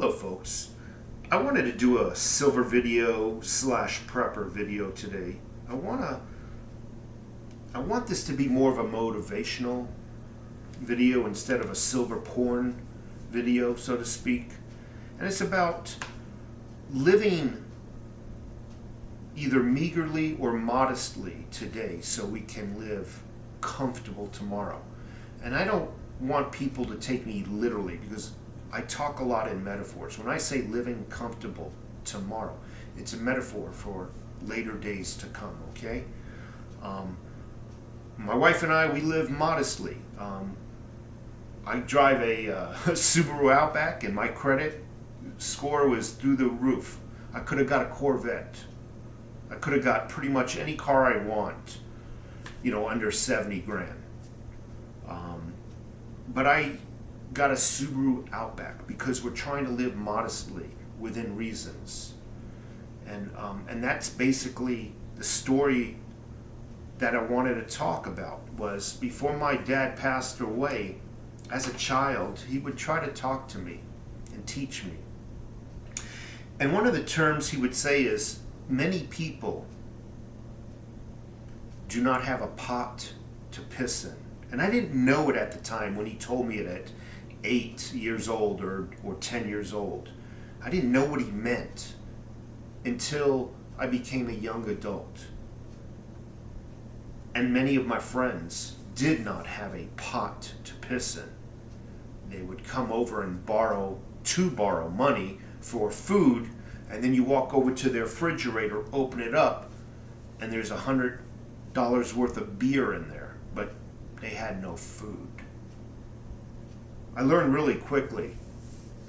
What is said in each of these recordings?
Hello folks, I wanted to do a silver video slash prepper video today. I want this to be more of a motivational video instead of a silver porn video, so to speak. And it's about living either meagerly or modestly today so we can live comfortable tomorrow. And I don't want people to take me literally because I talk a lot in metaphors. When I say living comfortable tomorrow, it's a metaphor for later days to come, okay? My wife and I, we live modestly. I drive a Subaru Outback and my credit score was through the roof. I could have got a Corvette. I could have got pretty much any car I want, under 70 grand. But I got a Subaru Outback because we're trying to live modestly within reasons. And that's basically the story that I wanted to talk about. Was before my dad passed away, as a child, he would try to talk to me and teach me. And one of the terms he would say is, many people do not have a pot to piss in. And I didn't know it at the time when he told me it at 8 years old or 10 years old. I didn't know what he meant until I became a young adult. And many of my friends did not have a pot to piss in. They would come over and borrow money for food, and then you walk over to their refrigerator, open it up, and there's $100 worth of beer in there, but they had no food. I learned really quickly,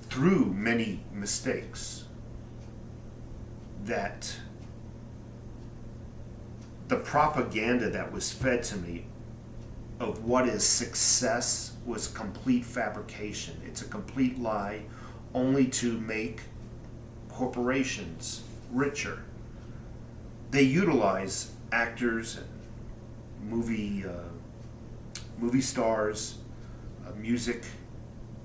through many mistakes, that the propaganda that was fed to me of what is success was complete fabrication. It's a complete lie, only to make corporations richer. They utilize actors and movie stars, music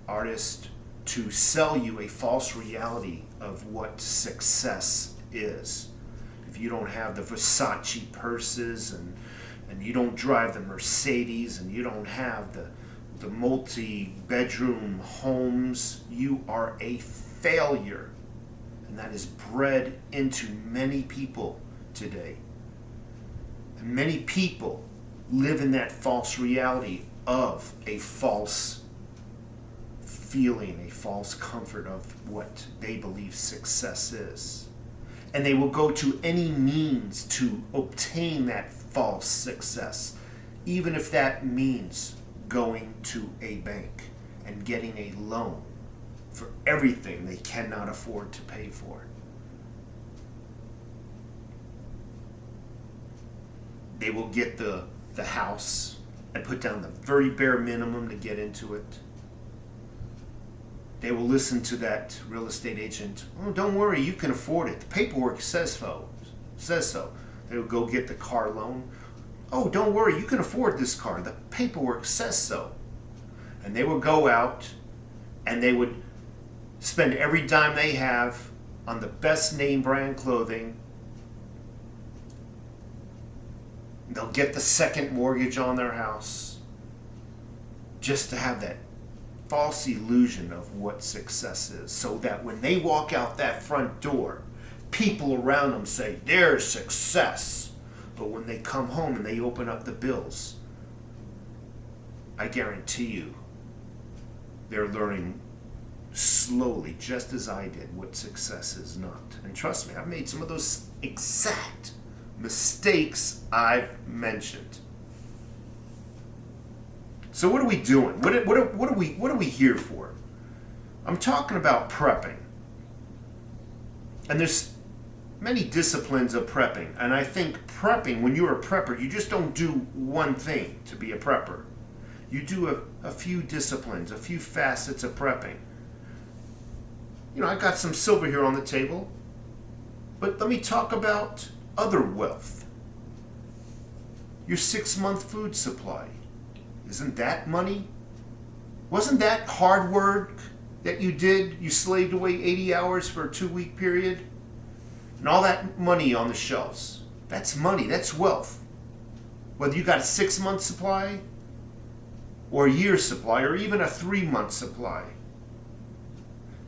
artists to sell you a false reality of what success is. If you don't have the Versace purses and you don't drive the Mercedes and you don't have the multi-bedroom homes, you are a failure. And that is bred into many people today. And many people live in that false reality of a false feeling, a false comfort of what they believe success is. And they will go to any means to obtain that false success, even if that means going to a bank and getting a loan for everything they cannot afford to pay for. They will get the house and put down the very bare minimum to get into it. They will listen to that real estate agent. Oh, don't worry, you can afford it. The paperwork says so. They will go get the car loan. Oh, don't worry, you can afford this car. The paperwork says so. And they will go out and they would spend every dime they have on the best name brand clothing. They'll get the second mortgage on their house just to have that false illusion of what success is, so that when they walk out that front door, people around them say, there's success. But when they come home and they open up the bills, I guarantee you, they're learning slowly, just as I did, what success is not. And trust me, I've made some of those exact mistakes I've mentioned. So what are we doing? What are we here for? I'm talking about prepping. And there's many disciplines of prepping. And I think prepping, when you're a prepper, you just don't do one thing to be a prepper. You do a few disciplines, a few facets of prepping. I got some silver here on the table. But let me talk about other wealth. Your 6-month food supply. Isn't that money? Wasn't that hard work? that you did, you slaved away 80 hours for a 2-week period, and all that money on the shelves. That's money, that's wealth. Whether you got a 6-month supply, or a year's supply, or even a 3-month supply.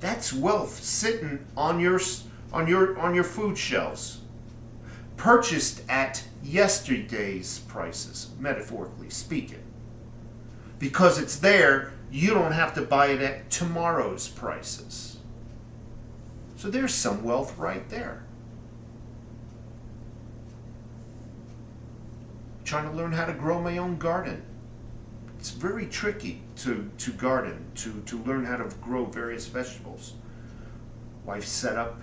That's wealth sitting on your food shelves, purchased at yesterday's prices, metaphorically speaking. Because it's there, you don't have to buy it at tomorrow's prices. So there's some wealth right there. Trying to learn how to grow my own garden. It's very tricky to garden, to learn how to grow various vegetables. Wife set up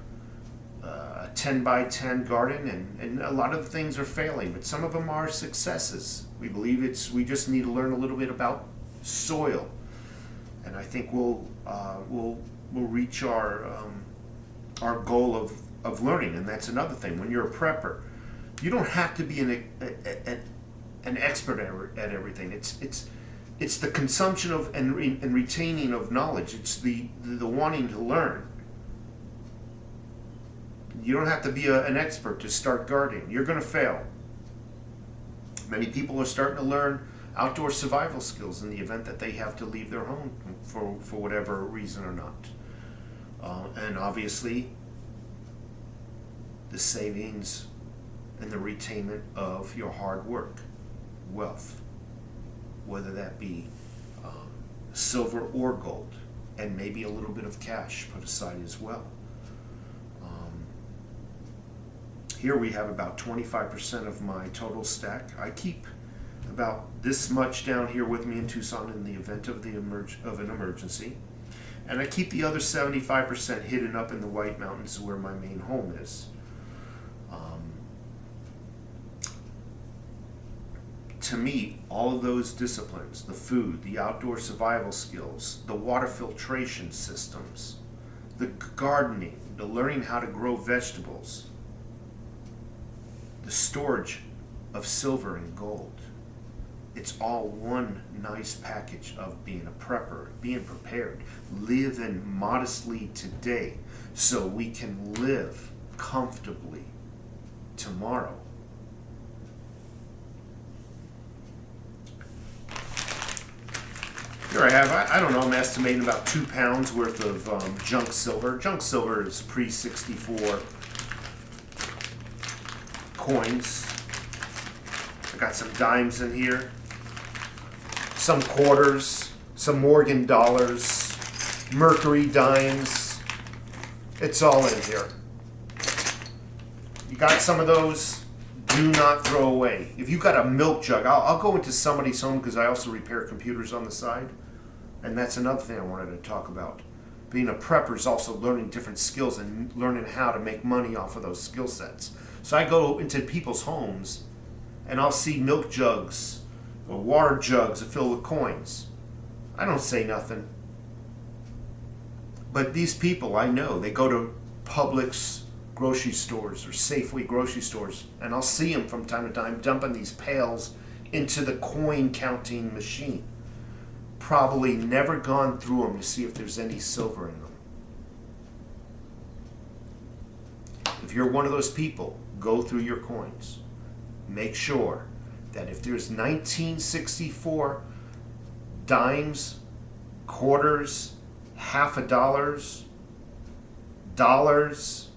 a 10 by 10 garden, and a lot of things are failing, but some of them are successes. We believe we just need to learn a little bit about soil, and I think we'll reach our goal of learning. And that's another thing. When you're a prepper, you don't have to be an expert at everything. It's the consumption of and retaining of knowledge. It's the wanting to learn. You don't have to be an expert to start gardening. You're going to fail. Many people are starting to learn outdoor survival skills in the event that they have to leave their home for whatever reason or not. And obviously, the savings and the retainment of your hard work, wealth, whether that be silver or gold, and maybe a little bit of cash put aside as well. Here we have about 25% of my total stack. I keep about this much down here with me in Tucson in the event of an emergency, and I keep the other 75% hidden up in the White Mountains where my main home is. To me, all of those disciplines, the food, the outdoor survival skills, the water filtration systems, the gardening, the learning how to grow vegetables, the storage of silver and gold, it's all one nice package of being a prepper, being prepared, living modestly today so we can live comfortably tomorrow. Here I have, I don't know, I'm estimating about 2 pounds worth of junk silver. Junk silver is pre-64 coins. I got some dimes in here, some quarters, some Morgan dollars, Mercury dimes. It's all in here. You got some of those, do not throw away. If you got a milk jug, I'll go into somebody's home because I also repair computers on the side. And that's another thing I wanted to talk about. Being a prepper is also learning different skills and learning how to make money off of those skill sets. So I go into people's homes and I'll see milk jugs or water jugs filled with coins. I don't say nothing. But these people, I know, they go to Publix grocery stores or Safeway grocery stores, and I'll see them from time to time dumping these pails into the coin counting machine. Probably never gone through them to see if there's any silver in them. If you're one of those people, go through your coins. Make sure that if there's 1964 dimes, quarters, $50, dollars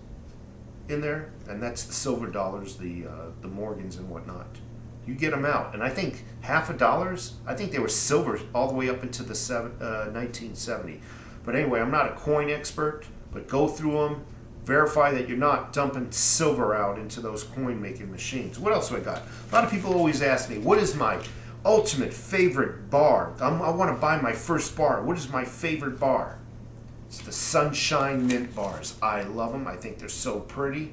in there, and that's the silver dollars, the Morgans and whatnot. You get them out, and I think $50. I think they were silver all the way up into the 1970. But anyway, I'm not a coin expert, but go through them, verify that you're not dumping silver out into those coin making machines. What else do I got? A lot of people always ask me, what is my ultimate favorite bar? I want to buy my first bar. What is my favorite bar? It's the Sunshine Mint bars. I love them. I think they're so pretty.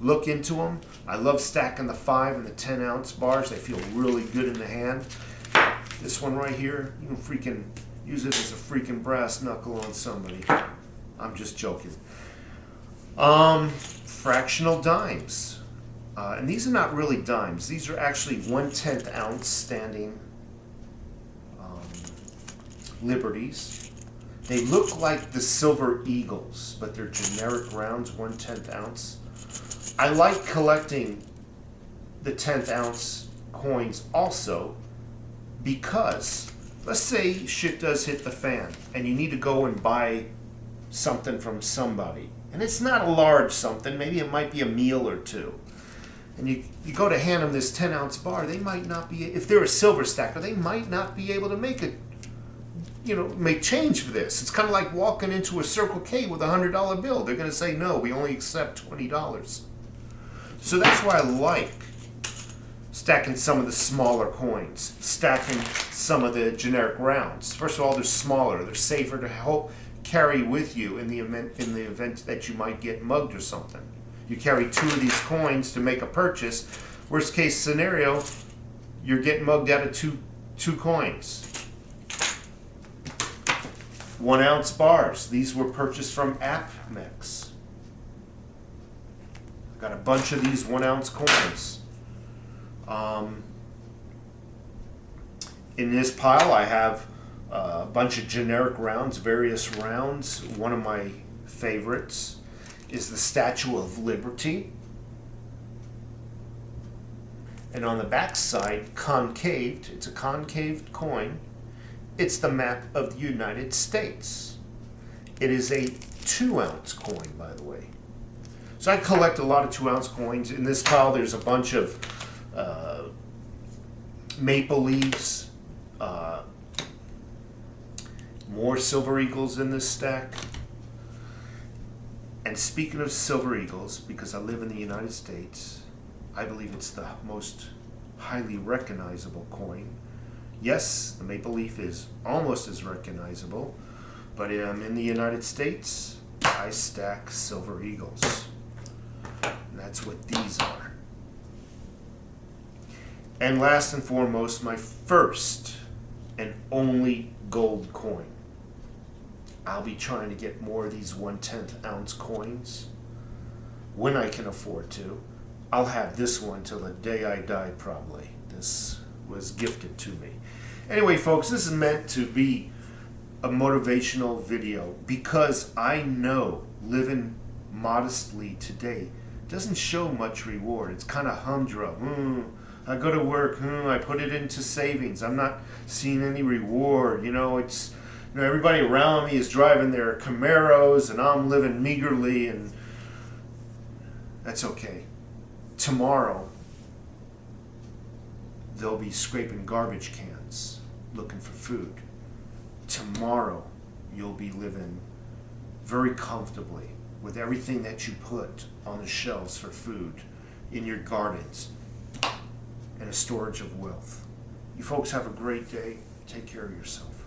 Look into them. I love stacking the 5 and the 10 ounce bars. They feel really good in the hand. This one right here, you can freaking use it as a freaking brass knuckle on somebody. I'm just joking. Fractional dimes. And these are not really dimes. These are actually 1/10 ounce standing liberties. They look like the Silver Eagles, but they're generic rounds, 1/10 ounce. I like collecting the 10th ounce coins also because, let's say shit does hit the fan and you need to go and buy something from somebody. And it's not a large something, maybe it might be a meal or two. And you go to hand them this 10 ounce bar, they might not be, if they're a silver stacker, they might not be able to make it, make change for this. It's kind of like walking into a Circle K with a $100 bill. They're going to say, no, we only accept $20. So that's why I like stacking some of the smaller coins, stacking some of the generic rounds. First of all, they're smaller. They're safer to help carry with you in the event that you might get mugged or something. You carry 2 of these coins to make a purchase. Worst case scenario, you're getting mugged out of two coins. 1 ounce bars. These were purchased from AppMex. Got a bunch of these 1 ounce coins. In this pile, I have a bunch of generic rounds, various rounds. One of my favorites is the Statue of Liberty. And on the back side, concaved, it's a concaved coin. It's the map of the United States. It is a 2 ounce coin, by the way. So I collect a lot of 2 ounce coins. In this pile, there's a bunch of maple leaves, more Silver Eagles in this stack. And speaking of Silver Eagles, because I live in the United States, I believe it's the most highly recognizable coin. Yes, the maple leaf is almost as recognizable, but in the United States, I stack Silver Eagles. And that's what these are. And last and foremost, my first and only gold coin. I'll be trying to get more of these 1/10 ounce coins when I can afford to. I'll have this one till the day I die, probably. This was gifted to me. Anyway, folks, this is meant to be a motivational video because I know living modestly today doesn't show much reward. It's kind of humdrum. I go to work, I put it into savings. I'm not seeing any reward. It's everybody around me is driving their Camaros and I'm living meagerly, and that's okay. Tomorrow, they'll be scraping garbage cans looking for food. Tomorrow, you'll be living very comfortably with everything that you put on the shelves for food in your gardens and a storage of wealth. You folks have a great day. Take care of yourself.